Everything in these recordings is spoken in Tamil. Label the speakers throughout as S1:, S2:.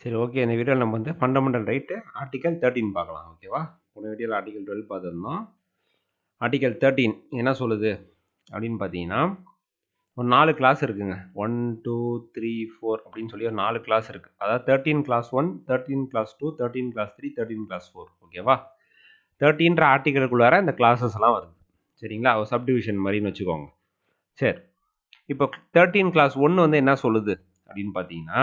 S1: சரி, ஓகே. இந்த வீடியோவில் நம்ம வந்து ஃபண்டமெண்டல் ரைட்டு ஆர்டிகல் 13 பார்க்கலாம். ஓகேவா? போன வீடியோவில் ஆர்டிகல் 12 பார்த்துருந்தோம். ஆர்டிகல் 13 என்ன சொல்லுது அப்படின்னு பார்த்தீங்கன்னா, ஒரு 4 கிளாஸ் இருக்குங்க. 1, 2, 3, 4 அப்படின்னு சொல்லி ஒரு 4 கிளாஸ் இருக்குது. அதாவது 13 கிளாஸ் 1, 13 கிளாஸ் 2, 13 கிளாஸ் 3, 13 கிளாஸ் 4. ஓகேவா? 13ன்ற ஆர்டிகலுக்குள்ளார இந்த கிளாஸஸ் எல்லாம் வருது. சரிங்களா? ஒரு சப்டிவிஷன் மாதிரின்னு வச்சுக்கோங்க. சரி, இப்போ 13 கிளாஸ் 1 வந்து என்ன சொல்லுது அப்படின்னு பார்த்தீங்கன்னா,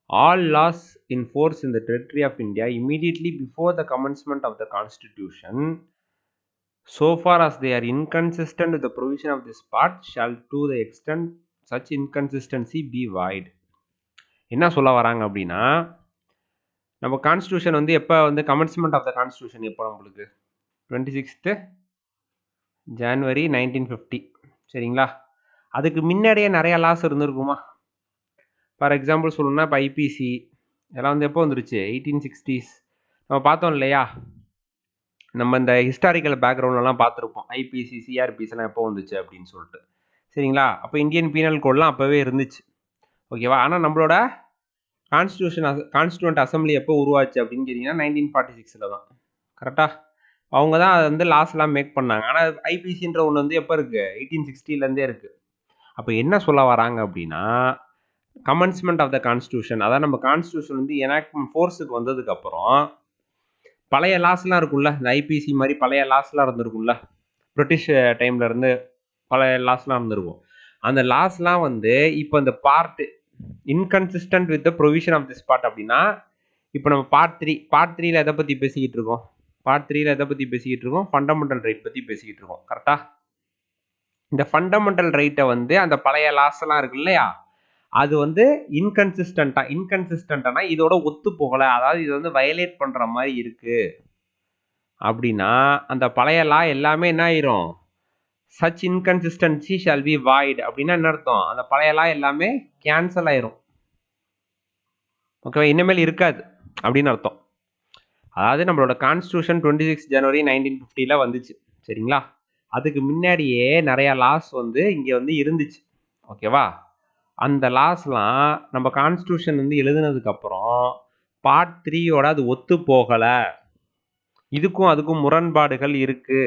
S1: all laws in force in the territory of India immediately before the commencement of the Constitution, so far as they are inconsistent with the provision of this part, shall to the extent such inconsistency be void. என்ன சொல்ல வராங்க அப்படின்னா, நம்ம கான்ஸ்டியூஷன் வந்து எப்போ வந்து கமென்ஸ்மெண்ட் ஆஃப் த கான்ஸ்டியூஷன் எப்போ நம்மளுக்கு 26th January 1950. சரிங்களா? அதுக்கு முன்னாடியே நிறைய லாஸ் இருந்திருக்குமா? ஃபார் எக்ஸாம்பிள் சொல்லணும்னா இப்போ ஐபிசி இதெல்லாம் வந்து எப்போ வந்துருச்சு? 1860s. நம்ம பார்த்தோம் இல்லையா? நம்ம இந்த ஹிஸ்டாரிக்கல் பேக்ரவுண்ட்லாம் பார்த்துருப்போம். ஐபிசி சிஆர்பிஸ்லாம் எப்போ வந்துச்சு அப்படின்னு சொல்லிட்டு. சரிங்களா? அப்போ இந்தியன் பீனல் கோட்லாம் அப்போவே இருந்துச்சு. ஓகேவா? ஆனால் நம்மளோட கான்ஸ்டியூண்ட் அசம்பிளி எப்போ உருவாச்சு அப்படின்னு கேட்டிங்கன்னா 1946 தான். கரெக்டாக? அவங்க தான் அதை வந்து லாஸ்லாம் மேக் பண்ணாங்க. ஆனால் ஐபிசின்ற ஒன்று வந்து எப்போ இருக்குது? 1860லேருந்தே இருக்குது. அப்போ என்ன சொல்ல வராங்க அப்படின்னா, கமென்ஸ்மெண்ட் ஆஃப் த கான்ஸ்டியூஷன், அதாவது நம்ம கான்ஸ்டியூஷன் வந்து எனாக்ட்மெண்ட் ஃபோர்ஸுக்கு வந்ததுக்கப்புறம் பழைய லாஸ்லாம் இருக்கும்ல, இந்த ஐபிசி மாதிரி பழைய லாஸ்லாம் இருந்திருக்கும்ல, பிரிட்டிஷ் டைம்ல இருந்து பழைய லாஸ்லாம் இருந்திருக்கும். அந்த லாஸ்லாம் வந்து இப்போ இந்த part inconsistent with the provision of this part அப்படின்னா, இப்போ நம்ம பார்ட் த்ரீல எதை பற்றி பேசிக்கிட்டு இருக்கோம்? ஃபண்டமெண்டல் ரைட் பற்றி பேசிக்கிட்டு இருக்கோம். கரெக்டா? இந்த ஃபண்டமெண்டல் ரைட்டை வந்து அந்த பழைய லாஸ்லாம் இருக்கு இல்லையா, அது வந்து இன்கன்சிஸ்டன்டானா இதோட ஒத்து போகலை, அதாவது இது வந்து வயலேட் பண்ணுற மாதிரி இருக்கு அப்படின்னா, அந்த பழைய லா எல்லாமே என்ன ஆயிரும்? Such inconsistency shall be void அப்படின்னா என்ன அர்த்தம்? அந்த பழைய லா எல்லாமே கேன்சல் ஆயிரும். ஓகேவா? இனிமேல் இருக்காது அப்படின்னு அர்த்தம். அதாவது நம்மளோட கான்ஸ்டியூஷன் 26 January 1950 வந்துச்சு. சரிங்களா? அதுக்கு முன்னாடியே நிறைய லாஸ் வந்து இங்கே வந்து இருந்துச்சு. ஓகேவா? அந்த லாஸ்லாம் நம்ம கான்ஸ்டியூஷன் வந்து எழுதுனதுக்கப்புறம் பார்ட் 3யோட அது ஒத்து போகலை, இதுக்கும் அதுக்கும் முரண்பாடுகள் இருக்கு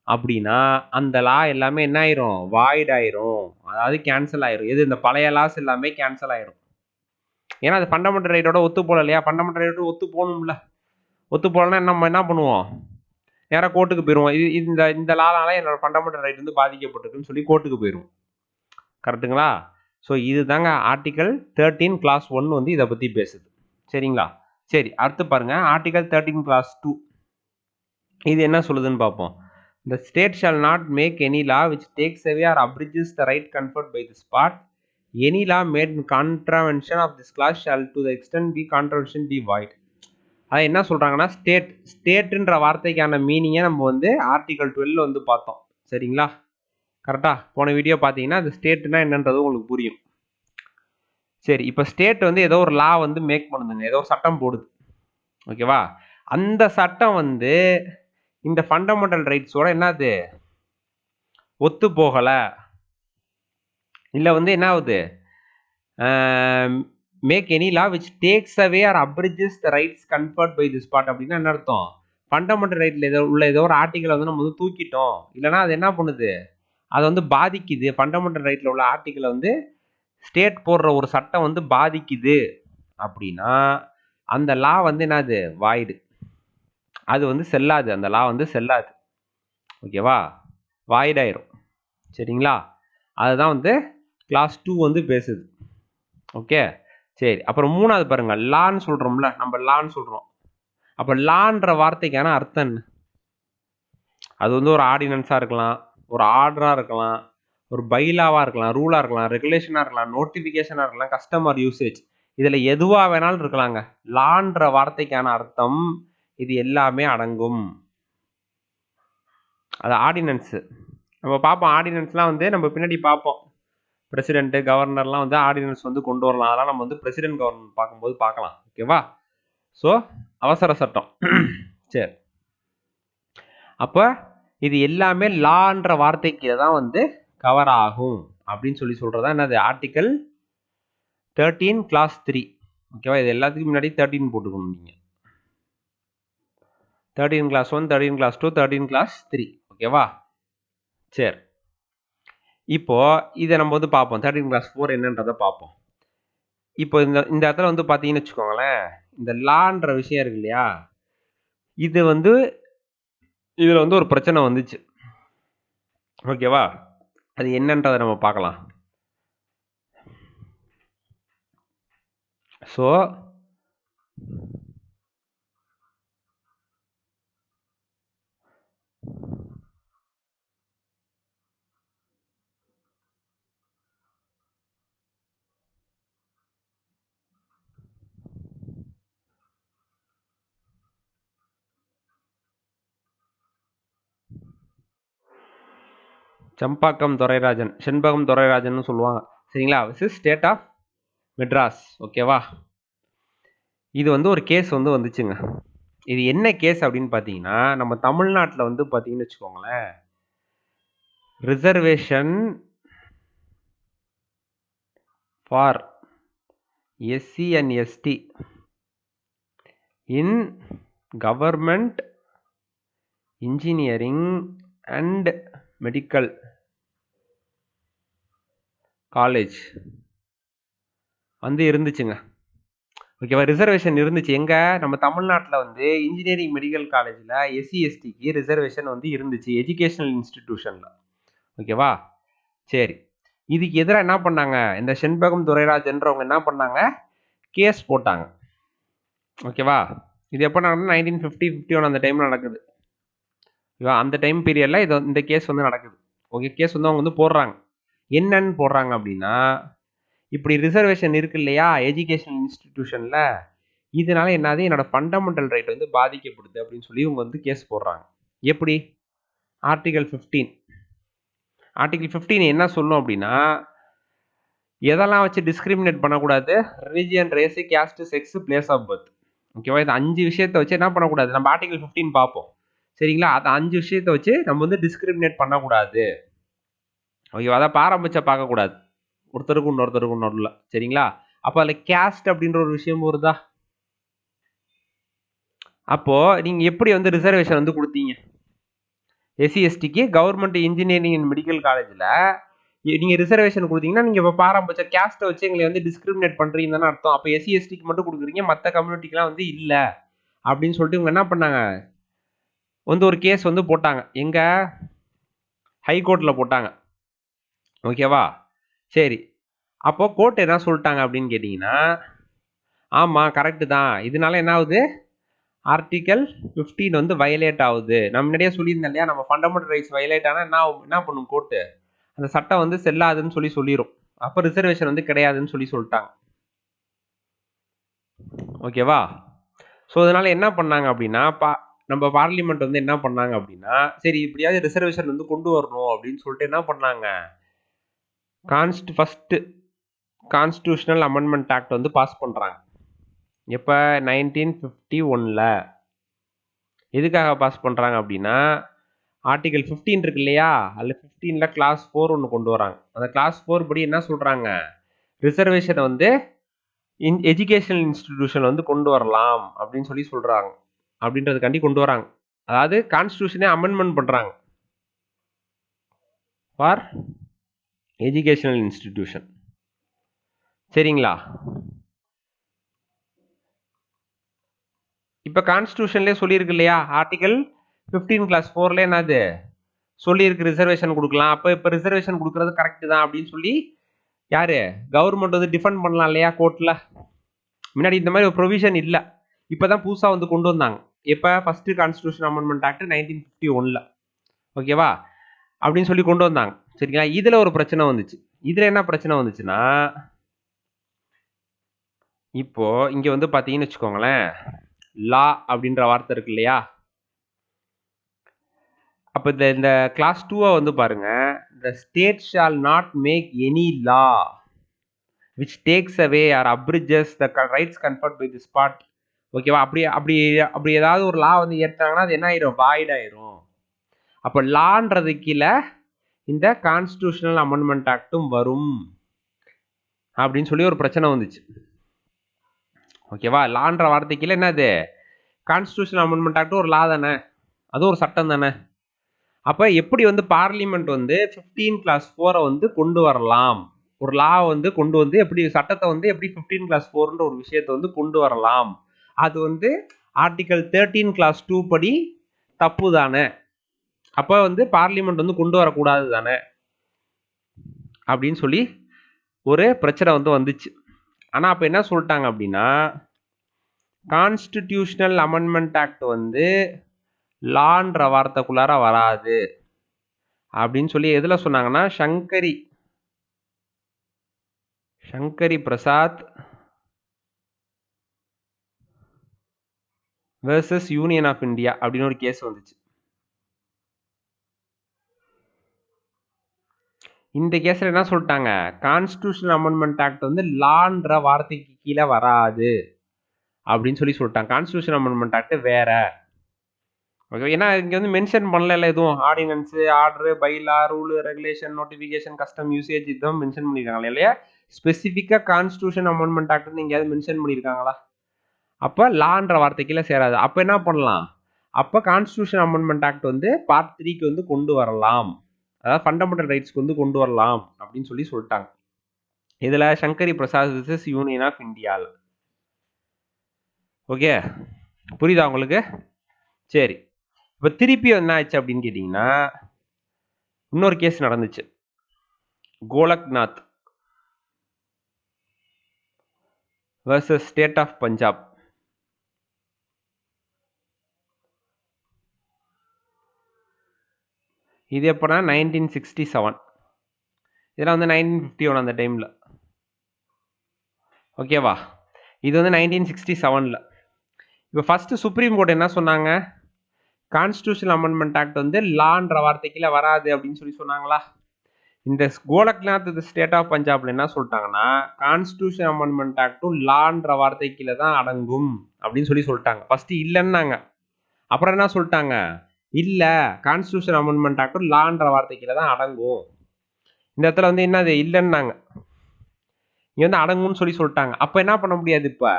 S1: அப்படின்னா அந்த லா எல்லாமே என்ன ஆயிரும்? வாய்ட் ஆயிரும், அதாவது கேன்சல் ஆயிரும். எது? இந்த பழைய லாஸ் எல்லாமே கேன்சல் ஆயிரும். ஏன்னா அது ஃபண்டமெண்டல் ரைட்டோட ஒத்து போகல இல்லையா? ஃபண்டமெண்டல் ரைட்டோட ஒத்து போகணும்ல. ஒத்து போகலன்னா நம்ம என்ன பண்ணுவோம்? நேராக கோர்ட்டுக்கு போயிடுவோம். இந்த லானால என்னோட ஃபண்டமெண்டல் ரைட் வந்து பாதிக்கப்பட்டிருக்குன்னு சொல்லி கோர்ட்டுக்கு போயிடுவோம். கரெக்டுங்களா? ஸோ இது தாங்க ஆர்டிகல் 13 கிளாஸ் 1 வந்து இதை பற்றி பேசுது. சரிங்களா? சரி, அடுத்து பாருங்க ஆர்டிகல் 13 கிளாஸ் 2 இது என்ன சொல்லுதுன்னு பார்ப்போம். The state shall not make any law which takes away or abridges the right conferred by this part. Any law made in contravention of this clause shall to the extent be contravention be void. அது என்ன சொல்றாங்கன்னா, ஸ்டேட்ன்ற வார்த்தைக்கான மீனிங்கை நம்ம வந்து ஆர்டிகல் 12 வந்து பார்த்தோம். சரிங்களா? கரெக்டா? போன வீடியோ பார்த்தீங்கன்னா அது ஸ்டேட்னா என்னன்றது உங்களுக்கு புரியும். சரி, இப்போ ஸ்டேட் வந்து ஏதோ ஒரு லா வந்து மேக் பண்ணுதுங்க, ஏதோ ஒரு சட்டம் போடுது. ஓகேவா? அந்த சட்டம் வந்து இந்த ஃபண்டமெண்டல் ரைட்ஸோட என்னது? ஒத்து போகலை, இல்லை வந்து என்ன ஆகுது? Make any law which takes away or abridges the rights conferred by this part அப்படின்னா என்ன அர்த்தம்? ஃபண்டமெண்டல் ரைட்டில் உள்ள ஏதோ ஒரு ஆர்டிகலை வந்து நம்ம வந்து தூக்கிட்டோம், இல்லைனா அது என்ன பண்ணுது? அதை வந்து பாதிக்குது. ஃபண்டமெண்டல் ரைட்டில் உள்ள ஆர்டிகலை வந்து ஸ்டேட் போடுற ஒரு சட்டம் வந்து பாதிக்குது அப்படின்னா அந்த லா வந்து என்னது? வாய்டு. அது வந்து செல்லாது, அந்த லா வந்து செல்லாது. ஓகேவா? வாய்டாயிரும். சரிங்களா? அதுதான் வந்து கிளாஸ் 2 வந்து பேசுது. ஓகே, சரி. அப்புறம் மூணாவது பாருங்க, லான்னு சொல்கிறோம்ல, நம்ம லான்னு சொல்கிறோம். அப்போ லான்ற வார்த்தைக்கான அர்த்தம் என்ன? அது வந்து ஒரு ஆர்டினன்ஸாக இருக்கலாம், ஒரு ஆர்டராக இருக்கலாம், ஒரு பைலாவாக இருக்கலாம், ரூலாக இருக்கலாம், ரெகுலேஷனாக இருக்கலாம், நோட்டிஃபிகேஷனாக இருக்கலாம், கஸ்டமர் யூசேஜ், இதில் எதுவாக வேணாலும் இருக்கலாங்க. லான்ற வார்த்தைக்கான அர்த்தம் இது எல்லாமே அடங்கும். அது ஆர்டினன்ஸு நம்ம பார்ப்போம். ஆர்டினன்ஸ்லாம் வந்து நம்ம பின்னாடி பார்ப்போம். பிரசிடென்ட்டு, கவர்னர்லாம் வந்து ஆர்டினன்ஸ் வந்து கொண்டு வரலாம். அதெல்லாம் நம்ம வந்து பிரசிடென்ட் கவர்னர் பார்க்கும்போது பார்க்கலாம். ஓகேவா? ஸோ அவசர சட்டம். சரி, அப்போ இது எல்லாமே லான்ற வார்த்தைக்கு தான் வந்து கவர் ஆகும் அப்படின்னு சொல்லி சொல்கிறதா என்னது? Article 13 clause 3. ஓகேவா? இது எல்லாத்துக்கும் முன்னாடி 13 போட்டுக்கணும் நீங்கள். 13 கிளாஸ் 1, 13 கிளாஸ் 2, 13 கிளாஸ் 3. ஓகேவா? சரி, இப்போ இதை நம்ம வந்து பார்ப்போம். 13 கிளாஸ் 4 என்னன்றதை பார்ப்போம். இப்போ இந்த இடத்துல வந்து பார்த்தீங்கன்னு வச்சுக்கோங்களேன், இந்த லான்ற விஷயம் இருக்கு இல்லையா, இது வந்து இதில் வந்து ஒரு பிரச்சனை வந்துச்சு. ஓகேவா? அது என்னன்றதை நம்ம பார்க்கலாம். ஸோ சம்பாக்கம் துரைராஜன், செண்பகம் துரைராஜன் சொல்லுவாங்க. சரிங்களா? விஸ் ஸ்டேட் ஆஃப் மெட்ராஸ். ஓகேவா? இது வந்து ஒரு கேஸ் வந்து வந்துச்சுங்க. இது என்ன கேஸ் அப்படின்னு பார்த்தீங்கன்னா, நம்ம தமிழ்நாட்டில் வந்து பார்த்தீங்கன்னு வச்சுக்கோங்களேன், reservation for SC and ST in government engineering and medical college வந்து இருந்துச்சுங்க. ஓகேவா? ரிசர்வேஷன் இருந்துச்சு. எங்க? நம்ம தமிழ்நாட்டில் வந்து இன்ஜினியரிங் மெடிக்கல் காலேஜில் எஸ்சி எஸ்டிக்கு ரிசர்வேஷன் வந்து இருந்துச்சு, எஜுகேஷனல் இன்ஸ்டிடியூஷனில். ஓகேவா? சரி, இதுக்கு எதிராக என்ன பண்ணாங்க, இந்த செண்பகம் துரைராஜன்றவங்க என்ன பண்ணாங்க, கேஸ் போட்டாங்க. ஓகேவா? இது எப்போ நடக்குது? 1950-51 அந்த டைமில் நடக்குது. ஓகேவா? அந்த டைம் பீரியடில் இந்த கேஸ் வந்து நடக்குது. ஓகே, கேஸ் வந்து அவங்க வந்து போடுறாங்க. என்னன்னு போடுறாங்க அப்படின்னா, இப்படி ரிசர்வேஷன் இருக்கு இல்லையா எஜுகேஷனல் இன்ஸ்டிடியூஷனில், இதனால என்னது, என்னோட ஃபண்டமெண்டல் ரைட் வந்து பாதிக்கப்படுது அப்படின்னு சொல்லி இவங்க வந்து கேஸ் போடுறாங்க. எப்படி? ஆர்டிகல் 15. ஆர்டிகல் 15 என்ன சொல்லும் அப்படின்னா, எதெல்லாம் வச்சு டிஸ்கிரிமினேட் பண்ணக்கூடாது, religion, race, caste, sex, place of birth. ஓகேவா? இது 5 விஷயத்தை வச்சு என்ன பண்ணக்கூடாது, நம்ம ஆர்டிகல் 15 பார்ப்போம். சரிங்களா? அந்த 5 விஷயத்தை வச்சு நம்ம வந்து டிஸ்கிரிமினேட் பண்ணக்கூடாது. ஓகேவா? அதை பாரம்பரியம் பார்க்கக்கூடாது ஒருத்தருக்கும் இன்னொருத்தருக்கும் நடுவில். சரிங்களா? அப்போ அதில் கேஸ்ட் அப்படின்ற ஒரு விஷயம் வருதா? அப்போ நீங்க எப்படி வந்து ரிசர்வேஷன் வந்து கொடுத்தீங்க எஸ்சி எஸ்டிக்கு கவர்மெண்ட் இன்ஜினியரிங் அண்ட் மெடிக்கல் காலேஜில்? நீங்க ரிசர்வேஷன் கொடுத்தீங்கன்னா நீங்க இப்போ பாரம்பரிய கேஸ்ட்டை வச்சு எங்களை வந்து டிஸ்கிரிமினேட் பண்றீங்கன்னு அர்த்தம். அப்போ எஸ்சி எஸ்டிக்கு மட்டும் கொடுக்குறீங்க, மற்ற கம்யூனிட்டிக்கெலாம் வந்து இல்லை அப்படின்னு சொல்லிட்டு இவங்க என்ன பண்ணாங்க, வந்து ஒரு கேஸ் வந்து போட்டாங்க. எங்க? ஹைகோர்ட்டில் போட்டாங்க. ஓகேவா? சரி, அப்போ கோர்ட் என்ன சொல்லிட்டாங்க அப்படின்னு கேட்டிங்கன்னா, ஆமாம் கரெக்டு தான், இதனால என்ன ஆகுது, ஆர்டிகல் 15 வந்து வயலேட் ஆகுது. நம்ம முன்னாடியே சொல்லியிருந்தேன் இல்லையா, நம்ம ஃபண்டமெண்டல் ரைட்ஸ் வயலேட் ஆனால் என்ன பண்ணும் கோர்ட்டு, அந்த சட்டம் வந்து செல்லாதுன்னு சொல்லிடும். அப்போ ரிசர்வேஷன் வந்து கிடையாதுன்னு சொல்லிட்டாங்க. ஓகேவா? ஸோ அதனால என்ன பண்ணாங்க அப்படின்னா, நம்ம பார்லிமெண்ட் வந்து என்ன பண்ணாங்க அப்படின்னா, சரி இப்படியாவது ரிசர்வேஷன் வந்து கொண்டு வரணும் அப்படின்னு சொல்லிட்டு என்ன பண்ணாங்க, ஃபர்ஸ்ட் கான்ஸ்டியூஷனல் அமெண்ட்மெண்ட் ஆக்ட் வந்து பாஸ் பண்ணுறாங்க. எப்போ? 1951. எதுக்காக பாஸ் பண்ணுறாங்க அப்படின்னா, ஆர்டிகல் 15 இருக்கு இல்லையா, அதில் 15ல் கிளாஸ் 4 ஒன்று கொண்டு வராங்க. அந்த கிளாஸ் 4 படி என்ன சொல்கிறாங்க, ரிசர்வேஷனை வந்து எஜுகேஷனல் இன்ஸ்டிடியூஷன் வந்து கொண்டு வரலாம் அப்படின்னு சொல்கிறாங்க. அப்படின்றதுக்காண்டி கொண்டு வராங்க. அதாவது கான்ஸ்டியூஷனே அமெண்ட்மெண்ட் பண்ணுறாங்க ஃபார் எஜுகேஷனல் இன்ஸ்டிடியூஷன். சரிங்களா? இப்போ கான்ஸ்டியூஷன்லேயே சொல்லியிருக்கு இல்லையா, ஆர்டிகல் 15 கிளாஸ் 4ல என்னது சொல்லியிருக்கு, ரிசர்வேஷன் கொடுக்கலாம். அப்போ இப்போ ரிசர்வேஷன் கொடுக்கறது கரெக்டு தான் அப்படின்னு சொல்லி யார், கவர்மெண்ட் வந்து டிஃபெண்ட் பண்ணலாம் இல்லையா கோர்ட்டில். முன்னாடி இந்த மாதிரி ஒரு ப்ரொவிஷன் இல்லை, இப்போ தான் புதுசாக வந்து கொண்டு வந்தாங்க. எப்போ? First constitution amendment act 1951. ஓகேவா? அப்படின்னு சொல்லி கொண்டு வந்தாங்க. சரிங்களா? இதில் ஒரு பிரச்சனை வந்துச்சு. இதில் என்ன பிரச்சனை வந்துச்சுன்னா, இப்போ இங்கே வந்து பார்த்தீங்கன்னு வச்சுக்கோங்களேன், லா அப்படின்ற வார்த்தை இருக்கு இல்லையா, அப்போ இந்த கிளாஸ் 2 வந்து பாருங்க, the state shall not make any law which takes away or abridges the rights conferred by this part. ஓகேவா? அப்படி அப்படி அப்படி ஏதாவது ஒரு லா வந்து ஏற்றாங்கன்னா அது என்ன ஆயிரும், வாய்ட் ஆயிரும். அப்போ லான்றது கீழே இந்த கான்ஸ்டியூஷனல் அமெண்ட்மெண்ட் ஆக்டும் வரும் அப்படின்னு சொல்லி ஒரு பிரச்சனை வந்துச்சு. ஓகேவா? லான்ற வார்த்தைக்கு என்னது கான்ஸ்டிடியூஷன் அமெண்ட்மெண்ட் ஆக்ட் ஒரு லா தானே, அது ஒரு சட்டம் தானே. அப்போ எப்படி வந்து பார்லிமெண்ட் வந்து 15 clause 4 வந்து கொண்டு வரலாம், ஒரு லா வந்து கொண்டு வந்து எப்படி சட்டத்தை வந்து எப்படி 15 clause 4ன்ற ஒரு விஷயத்தை வந்து கொண்டு வரலாம், அது வந்து ஆர்டிகல் 13 clause 2 படி தப்பு தானே, அப்போ வந்து பார்லிமெண்ட் வந்து கொண்டு வரக்கூடாது தானே அப்படின்னு சொல்லி ஒரு பிரச்சனை வந்து வந்துச்சு. ஆனால் அப்போ என்ன சொல்லிட்டாங்க அப்படின்னா, கான்ஸ்டிடியூஷனல் அமெண்ட்மெண்ட் ஆக்ட் வந்து லான்ற வார்த்தைக்குள்ளார வராது அப்படின்னு சொல்லி எதில் சொன்னாங்கன்னா, Shankari Prasad versus Union of India அப்படின்னு ஒரு கேஸ் வந்துச்சு. இந்த கேஸில் என்ன சொல்லிட்டாங்க, கான்ஸ்டிடியூஷனல் அமெண்ட்மெண்ட் ஆக்ட் வந்து லான்ற வார்த்தைக்கு கீழே வராது அப்படின்னு சொல்லி சொல்லிட்டாங்க. கான்ஸ்டிடியூஷன் அமெண்ட்மெண்ட் ஆக்ட் வேற. ஓகே, ஏன்னா இங்கே வந்து மென்ஷன் பண்ணல எதுவும் ordinance, order, bylaw, rule, regulation, notification, custom, usage இதுதான் மென்ஷன் பண்ணியிருக்காங்களே இல்லையா. ஸ்பெசிஃபிக்காக கான்ஸ்டிடியூஷன் அமெண்ட்மெண்ட் ஆக்ட்னு எங்கேயாவது மென்ஷன் பண்ணியிருக்காங்களா? அப்போ லான்ற வார்த்தைக்குள்ள சேராது. அப்போ என்ன பண்ணலாம், அப்போ கான்ஸ்டிடியூஷன் அமெண்ட்மெண்ட் ஆக்ட் வந்து பார்ட் 3க்கு வந்து கொண்டு வரலாம், அதாவது ஃபண்டமெண்டல் ரைட்ஸ்க்கு வந்து கொண்டு வரலாம் அப்படின்னு சொல்லி சொல்லிட்டாங்க. இதில் Shankari Prasad versus Union of இந்தியாவில். ஓகே, புரியுதா உங்களுக்கு? சரி, இப்போ திருப்பி என்ன ஆச்சு அப்படின்னு கேட்டிங்கன்னா, இன்னொரு கேஸ் நடந்துச்சு, Golaknath versus State of Punjab. இது எப்போனா 1967, இதெல்லாம் வந்து 1951 அந்த டைமில். ஓகேவா, இது வந்து 1967. இப்போ ஃபஸ்ட்டு சுப்ரீம் கோர்ட் என்ன சொன்னாங்க, கான்ஸ்டிடியூஷனல் அமெண்ட்மெண்ட் ஆக்ட் வந்து லான்ற வார்த்தைக்குள்ள வராது அப்படின்னு சொல்லி சொன்னாங்களா. இந்த கோலக்நாத் ஸ்டேட் ஆஃப் பஞ்சாப்ல என்ன சொல்லிட்டாங்கன்னா, கான்ஸ்டிடியூஷன் அமெண்ட்மெண்ட் ஆக்டும் லான்ற வார்த்தைக்குள்ள தான் அடங்கும் அப்படின்னு சொல்லி சொல்லிட்டாங்க. ஃபர்ஸ்ட் இல்லைன்னாங்க, அப்புறம் என்ன சொல்லிட்டாங்க, இல்லை கான்ஸ்டிடியூஷன் அமெண்ட்மெண்ட் ஆக்டும் லான்ற வார்த்தைக்குள்ள தான் அடங்கும். இந்த இடத்துல வந்து என்னது இல்லைன்னாங்க, இங்கே வந்து அடங்கும்னு சொல்லி சொல்லிட்டாங்க. அப்போ என்ன பண்ண முடியாது, இப்போ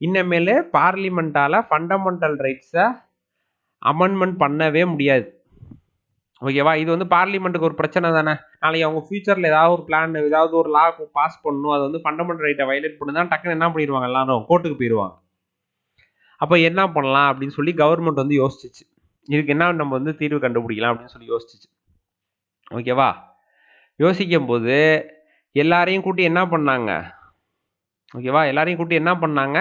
S1: இன்னமேல் பார்லிமெண்ட்டால் ஃபண்டமெண்டல் ரைட்ஸை அமெண்ட்மெண்ட் பண்ணவே முடியாது. ஓகேவா, இது வந்து பார்லிமெண்ட்டுக்கு ஒரு பிரச்சனை தானே. நாளைக்கு அவங்க ஃபியூச்சரில் ஏதாவது ஒரு பிளான், ஏதாவது ஒரு லா பாஸ் பண்ணணும், அது வந்து ஃபண்டமெண்டல் ரைட்டை வயலேட் பண்ணுதான் டக்குன்னு என்ன பண்ணிடுவாங்க, எல்லாரும் கோர்ட்டுக்கு போயிடுவாங்க. அப்போ என்ன பண்ணலாம் அப்படின்னு சொல்லி கவர்மெண்ட் வந்து யோசிச்சிச்சு, இதுக்கு என்ன நம்ம வந்து தீர்வு கண்டுபிடிக்கலாம் அப்படின்னு சொல்லி யோசிச்சிச்சு. ஓகேவா, யோசிக்கும் போது எல்லாரையும் கூட்டி என்ன பண்ணாங்க, ஓகேவா, எல்லாரையும் கூட்டி என்ன பண்ணாங்க,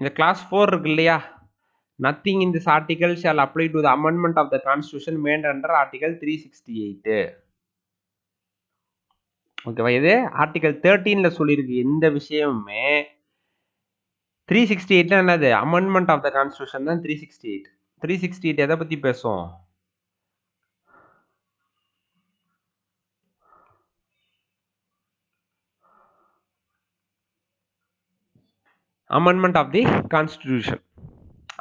S1: இந்த கிளாஸ் 4 இருக்கு இல்லையா, nothing in this article shall apply to the amendment of the constitution made under article 368. ஓகேவா, இது ஆர்டிகல் 13ல சொல்லியிருக்கு. எந்த விஷயமுமே 368 என்னது, அமெண்ட்மெண்ட் ஆஃப் த கான்ஸ்டியூஷன் தான் 368. 368 எதை பத்தி பேசும், அமெண்ட்மெண்ட் ஆஃப் தி கான்ஸ்டிடியூஷன்,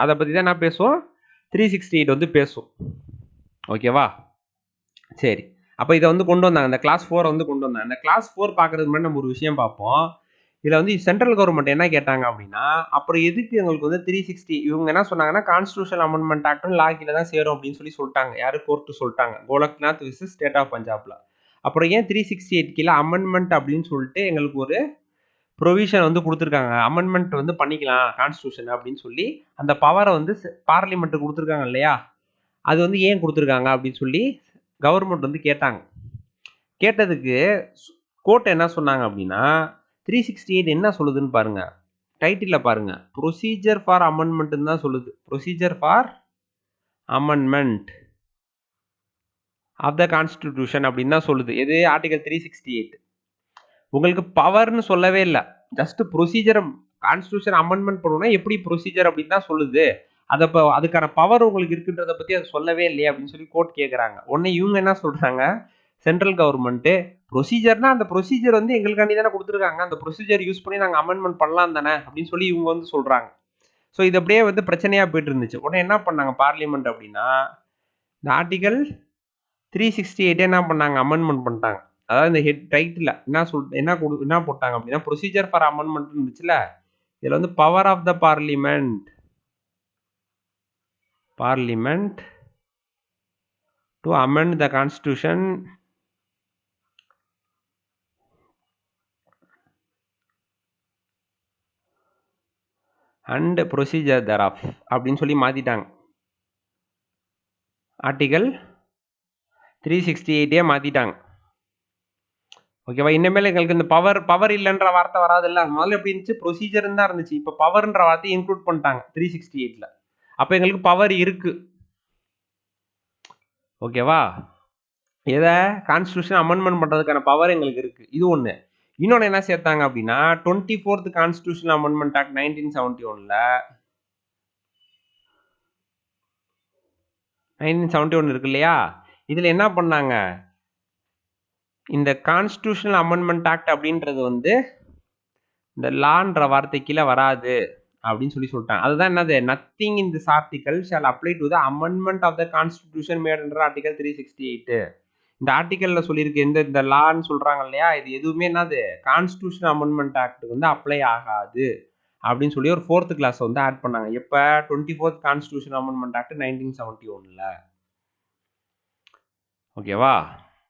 S1: அதை பற்றி தான் நான் பேசுவோம். 368 வந்து பேசும். ஓகேவா, சரி, அப்போ இதை வந்து கொண்டு வந்தாங்க, இந்த கிளாஸ் 4 வந்து கொண்டு வந்தாங்க. இந்த கிளாஸ் 4 பார்க்கறதுக்கு முன்னாடி நம்ம ஒரு விஷயம் பார்ப்போம். இதில் வந்து சென்ட்ரல் கவர்மெண்ட் என்ன கேட்டாங்க அப்படின்னா, அப்புறம் எதுக்கு எங்களுக்கு வந்து 360, இவங்க என்ன சொன்னாங்கன்னா கான்ஸ்டிடியூஷன் அமெண்ட்மெண்ட் ஆக்டும் லா கீழே தான் சேரும் அப்படின்னு சொல்லி சொல்லிட்டாங்க. யாரு, கோர்ட்டு சொல்லிட்டாங்க, கோலக்நாத் விஸ் ஸ்டேட் ஆஃப் பஞ்சாப்ல. அப்புறம் ஏன் 368 கீழே அமெண்ட்மெண்ட் அப்படின்னு சொல்லிட்டு எங்களுக்கு ஒரு ப்ரொவிஷன் வந்து கொடுத்துருக்காங்க, அமெண்ட்மெண்ட் வந்து பண்ணிக்கலாம் கான்ஸ்டியூஷன் அப்படின்னு சொல்லி அந்த பவரை வந்து பார்லிமெண்ட்டு கொடுத்துருக்காங்க இல்லையா, அது வந்து ஏன் கொடுத்துருக்காங்க அப்படின்னு சொல்லி கவர்மெண்ட் வந்து கேட்டாங்க. கேட்டதுக்கு கோர்ட் என்ன சொன்னாங்க அப்படின்னா, 368 என்ன சொல்லுதுன்னு பாருங்க, டைட்டில் பாருங்க, ப்ரொசீஜர் ஃபார் அமெண்ட்மெண்ட் தான் சொல்லுது. Procedure for amendment of the constitution அப்படின்னு தான் சொல்லுது. எது, ஆர்டிகல் 368. உங்களுக்கு பவர்னு சொல்லவே இல்லை, ஜஸ்ட் ப்ரொசீஜர், கான்ஸ்டிடியூஷன் அமெண்ட்மெண்ட் பண்ணணும்னா எப்படி ப்ரொசீஜர் அப்படின்னு தான் சொல்லுது. அதை இப்போ அதுக்கான பவர் உங்களுக்கு இருக்குன்றதை பற்றி அது சொல்லவே இல்லையே அப்படின்னு சொல்லி கோர்ட் கேட்குறாங்க. உடனே இவங்க என்ன சொல்கிறாங்க, சென்ட்ரல் கவர்மெண்ட்டு, ப்ரொசீஜர்னா அந்த ப்ரொசீஜர் வந்து எங்களுக்காண்டி தானே கொடுத்துருக்காங்க, அந்த ப்ரொசீஜர் யூஸ் பண்ணி நாங்கள் அமெண்ட்மெண்ட் பண்ணலாம் தானே அப்படின்னு சொல்லி இவங்க வந்து சொல்கிறாங்க. ஸோ இது அப்படியே வந்து பிரச்சனையாக போயிட்டு இருந்துச்சு. உடனே என்ன பண்ணாங்க பார்லிமெண்ட் அப்படின்னா, இந்த ஆர்டிகல் 368 என்ன பண்ணாங்க, அமெண்ட்மெண்ட் பண்ணிட்டாங்க. அதாவது இந்த ஹெட் டைட்டில் என்ன போட்டாங்க அப்படின்னா ப்ரொசீஜர் ஃபார் அமெண்ட்மெண்ட் இருந்துச்சுல, இதில் வந்து power of the parliament to amend the constitution and procedure thereof அப்படின்னு சொல்லி மாற்றிட்டாங்க. ஆர்டிகல் 368 மாற்றிட்டாங்க. ஓகேவா? இனிமேல் எங்களுக்கு இந்த பவர் இல்லைன்ற வார்த்தை வராது இல்லை. முதல்ல எப்படி இருந்துச்சு, ப்ரொசீஜர் தான் இருந்துச்சு. இப்போ பவர்ன்ற வார்த்தையை இன்க்ளூட் பண்ணிட்டாங்க 368ல. அப்போ எங்களுக்கு பவர் இருக்கு. ஓகேவா? எதை கான்ஸ்டியூஷன் அமெண்ட்மெண்ட் பண்ணுறதுக்கான பவர் எங்களுக்கு இருக்கு. இது ஒன்று. இன்னொன்று என்ன சேர்த்தாங்க அப்படின்னா 24th கான்ஸ்டியூஷன் அமெண்ட்மெண்ட் ஆக்ட் 1971 இருக்கு இல்லையா, இதில் என்ன பண்ணாங்க, இந்த கான்ஸ்டியூஷனல் அமெண்ட்மெண்ட் ஆக்ட் அப்படின்றது வந்து இந்த லான்ற வார்த்தை கீழே வராது அப்படின்னு சொல்லிட்டாங்க. அதுதான் என்னது, nothing in this article shall apply to the amendment of the constitution made under article 368. இந்த ஆர்டிகல்ல சொல்லியிருக்கு இந்த லான்னு சொல்றாங்க இல்லையா, இது எதுவுமே என்னது கான்ஸ்டிடியூஷன் அமெண்ட்மெண்ட் ஆக்டுக்கு வந்து அப்ளை ஆகாது அப்படின்னு சொல்லி ஒரு 4th கிளாஸ் வந்து ஆட் பண்ணாங்க. எப்போ 24th கான்ஸ்டிடியூஷன் அமெண்ட்மெண்ட் ஆக்ட் 1971ல. ஓகேவா?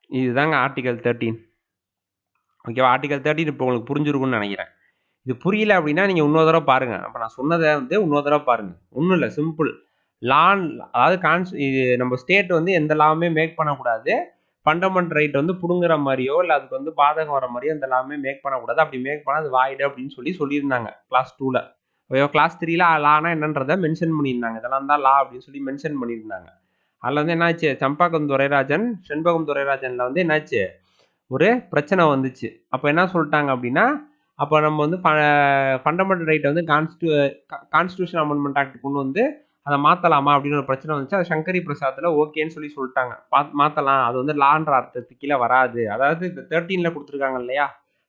S1: இதுதாங்க ஆர்டிகல் 13. ஓகேவா? ஆர்டிகல் 13 இப்போ உங்களுக்கு புரிஞ்சிருக்கும்னு நினைக்கிறேன். இது புரியல அப்படின்னா நீங்கள் இன்னொரு தடவை பாருங்க. அப்போ நான் சொன்னதை வந்து இன்னொரு தடவை பாருங்க. ஒன்றும் இல்லை, சிம்பிள். லான் அதாவது இது நம்ம ஸ்டேட் வந்து எந்த லாவுமே மேக் பண்ணக்கூடாது. ஃபண்டமெண்டல் ரைட் வந்து புடுங்குற மாதிரியோ இல்லை அதுக்கு வந்து பாதகம் வர மாதிரியோ எந்த லாவுமே மேக் பண்ணக்கூடாது. அப்படி மேக் பண்ணால் அது வாய்டு அப்படின்னு சொல்லியிருந்தாங்க கிளாஸ் 2ல. கிளாஸ் 3ல லானா என்னன்றதை மென்ஷன் பண்ணியிருந்தாங்க. இதெல்லாம் தான் லா அப்படின்னு சொல்லி மென்ஷன் பண்ணியிருந்தாங்க. அதில் வந்து என்னாச்சு, சம்பாக்கம் துரைராஜன் செண்பகம் துரைராஜனில் வந்து என்னாச்சு, ஒரு பிரச்சனை வந்துச்சு. அப்போ என்ன சொல்லிட்டாங்க அப்படின்னா, அப்போ நம்ம வந்து ஃபண்டமெண்டல் ரைட்டை வந்து கான்ஸ்டியூஷன் அமெண்ட்மெண்ட் ஆக்ட் கொண்டு வந்து அதை மாற்றலாமா அப்படின்னு ஒரு பிரச்சனை வந்துச்சு. அது சங்கரி பிரசாத்தில் ஓகேன்னு சொல்லிட்டாங்க, மாற்றலாம், அது வந்து லான்ற அர்த்தத்துக்கு கீழே வராது. அதாவது இந்த 13ல் கொடுத்துருக்காங்க இல்லையா,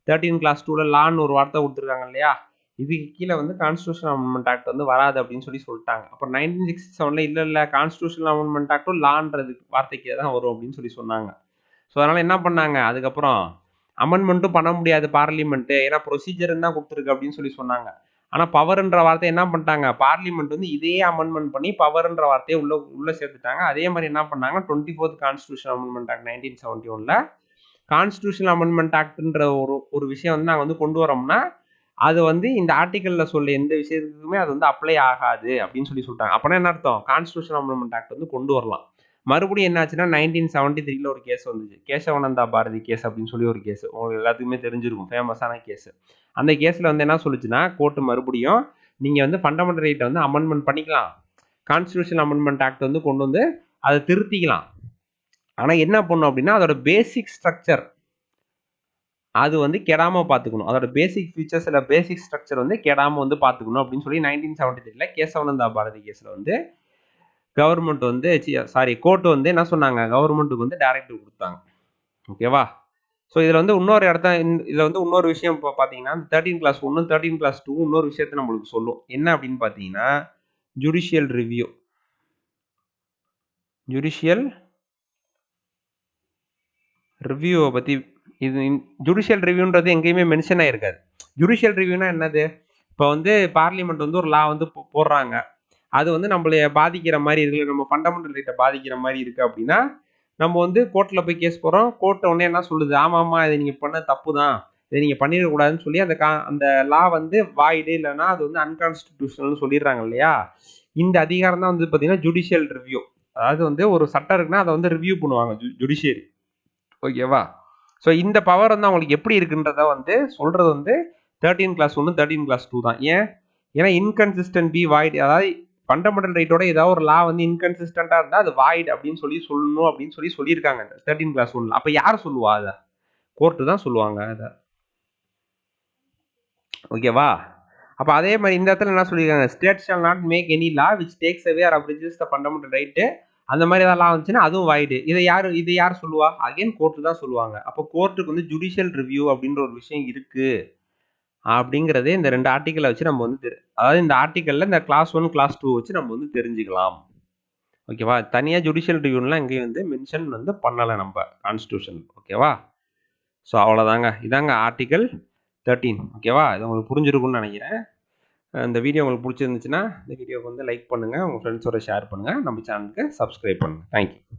S1: 13 கிளாஸ் 2ல லான்னு ஒரு வார்த்தை கொடுத்துருக்காங்க இல்லையா, இதுக்கு கீழே வந்து கான்ஸ்டியூஷன் அமெண்ட்மெண்ட் ஆக்ட் வந்து வராது அப்படின்னு சொல்லிட்டாங்க. அப்புறம் 1967ல் இல்லை கான்ஸ்டியூஷன் அமெண்ட்மெண்ட் ஆக்டும் லான்றது வார்த்தைக்கு தான் வரும் அப்படின்னு சொன்னாங்க. ஸோ அதனால் என்ன பண்ணாங்க, அதுக்கப்புறம் அமெண்ட்மெண்ட்டும் பண்ண முடியாது பார்லிமெண்ட்டு, ஏன்னா ப்ரொசீஜர் தான் கொடுத்துருக்கு அப்படின்னு சொன்னாங்க. ஆனால் பவர்ன்ற வார்த்தை என்ன பண்ணிட்டாங்க, பார்லிமெண்ட் வந்து இதே அமெண்ட்மெண்ட் பண்ணி பவர்ன்ற வார்த்தையை உள்ள சேர்த்துட்டாங்க. அதே மாதிரி என்ன பண்ணாங்க, 24th கான்ஸ்டியூஷன் அமெண்ட்மெண்ட் ஆக்ட் 1971ல் கான்ஸ்டியூஷன் அமெண்ட்மெண்ட் ஆக்ட்ன்ற ஒரு விஷயம் வந்து நாங்கள் வந்து கொண்டு வரோம்னா அது வந்து இந்த ஆர்டிக்கல்ல சொல்ல எந்த விஷயத்துக்குமே அது வந்து அப்ளை ஆகாது அப்படின்னு சொல்லிட்டாங்க. அப்போனா என்ன அர்த்தம், கான்ஸ்டியூஷன் அமெண்ட்மெண்ட் ஆக்ட் வந்து கொண்டு வரலாம். மறுபடியும் என்னாச்சுன்னா 1973ல் ஒரு கேஸ் வந்துச்சு, கேசவானந்தா பாரதி கேஸ் அப்படின்னு சொல்லி ஒரு கேஸ், உங்களுக்கு எல்லாத்துக்குமே தெரிஞ்சிருக்கும், ஃபேமஸான கேஸ். அந்த கேஸில் வந்து என்ன சொல்லுச்சுன்னா, கோர்ட்டு மறுபடியும் நீங்கள் வந்து ஃபண்டமெண்டல் ரைட்டை வந்து அமெண்ட்மெண்ட் பண்ணிக்கலாம், கான்ஸ்டியூஷன் அமெண்ட்மெண்ட் ஆக்ட் வந்து கொண்டு வந்து அதை திருத்திக்கலாம். ஆனால் என்ன பண்ணும் அப்படின்னா அதோட பேசிக் ஸ்ட்ரக்சர் அது வந்து கெடாமல் பார்த்துக்கணும், அதோட பேசிக் ஃபீச்சர்ஸ் இல்லை பேசிக் ஸ்ட்ரக்சர் வந்து கெடாமல் வந்து பார்த்துக்கணும் அப்படின்னு சொல்லி 1973ல் கேசவானந்தா பாரதி கேஸில் வந்து கவர்மெண்ட் வந்து கோர்ட் வந்து என்ன சொன்னாங்க, கவர்மெண்ட்டுக்கு வந்து டைரக்டிவ் கொடுத்தாங்க. ஓகேவா? ஸோ இதில் வந்து இன்னொரு விஷயம் இப்போ பார்த்தீங்கன்னா 13 கிளாஸ் 1 13 கிளாஸ் 2 இன்னொரு விஷயத்தை நம்மளுக்கு சொல்லும். என்ன அப்படின்னு பார்த்தீங்கன்னா ஜுடிஷியல் ரிவ்யூவை பற்றி. இது ஜுடிஷியல் ரிவ்யூன்றது எங்கேயுமே மென்ஷன் ஆகிருக்காது. ஜுடிஷியல் ரிவ்யூனா என்னது, இப்போ வந்து பார்லிமெண்ட் வந்து ஒரு லா வந்து போடுறாங்க, அது வந்து நம்மளை பாதிக்கிற மாதிரி இருக்குது, நம்ம ஃபண்டமெண்டல் ரைட்டை பாதிக்கிற மாதிரி இருக்குது அப்படின்னா நம்ம வந்து கோர்ட்டில் போய் கேஸ் போகிறோம். கோர்ட்டை உடனே என்ன சொல்லுது, ஆமாம்மா இதை நீங்கள் பண்ண தப்பு தான், இதை நீங்கள் பண்ணிடக்கூடாதுன்னு சொல்லி அந்த லா வந்து வாய்டு இல்லைன்னா அது வந்து அன்கான்ஸ்டிடியூஷனல்னு சொல்லிடுறாங்க இல்லையா. இந்த அதிகாரம் தான் வந்து பார்த்தீங்கன்னா ஜுடிஷியல் ரிவ்யூ. அதாவது வந்து ஒரு சட்டம் இருக்குன்னா அதை வந்து ரிவ்யூ பண்ணுவாங்க ஜுடிஷியரி. ஓகேவா? ஸோ இந்த பவர் வந்து அவங்களுக்கு எப்படி இருக்குன்றத வந்து சொல்கிறது வந்து 13 கிளாஸ் 1 13 கிளாஸ் 2 தான். ஏன்னா இன்கன்சிஸ்டன்ட் பி வாய்டு, அதாவது ஃபண்டமெண்டல் ரைட்டோட ஏதாவது ஒரு லா வந்து இன்கன்சிஸ்டண்டாக இருந்தால் அது வாய்டு அப்படின்னு சொல்லணும் அப்படின்னு சொல்லியிருக்காங்க 13 கிளாஸ் 1. அப்போ யார் சொல்லுவா, அதை கோர்ட்டு தான் சொல்லுவாங்க அதை. ஓகேவா? அப்போ அதே மாதிரி இந்த இடத்துல என்ன சொல்லியிருக்காங்க, state shall not make any law which takes away or abridges the fundamental right, அந்த மாதிரி ஏதாவது லா வந்துச்சுன்னா அதுவும் வாய்டு. இதை யார் சொல்லுவா, அகைன் கோர்ட்டு தான் சொல்லுவாங்க. அப்போ கோர்ட்டுக்கு வந்து ஜுடிஷியல் ரிவ்யூ அப்படின்ற ஒரு விஷயம் இருக்கு அப்படிங்கிறது இந்த 2 ஆர்டிக்கலை வச்சு நம்ம வந்து அதாவது இந்த ஆர்டிக்கல்ல இந்த கிளாஸ் 1 கிளாஸ் 2 வச்சு நம்ம வந்து தெரிஞ்சுக்கலாம். ஓகேவா? தனியாக ஜுடிஷியல் ரிவ்யூலாம் எங்கேயும் வந்து மென்ஷன் வந்து பண்ணலை நம்ம கான்ஸ்டியூஷன். ஓகேவா? ஸோ அவ்வளோதாங்க, இதாங்க ஆர்டிகல் 13. ஓகேவா? இது உங்களுக்கு புரிஞ்சிருக்கும்னு நினைக்கிறேன். இந்த வீடியோ உங்களுக்கு பிடிச்சிருந்துச்சுன்னா இந்த வீடியோக்கு வந்து லைக் பண்ணுங்கள், உங்கள் ஃப்ரெண்ட்ஸோட ஷேர் பண்ணுங்கள், நம்ம சேனலுக்கு சப்ஸ்கிரைப் பண்ணுங்கள். தேங்க்யூ.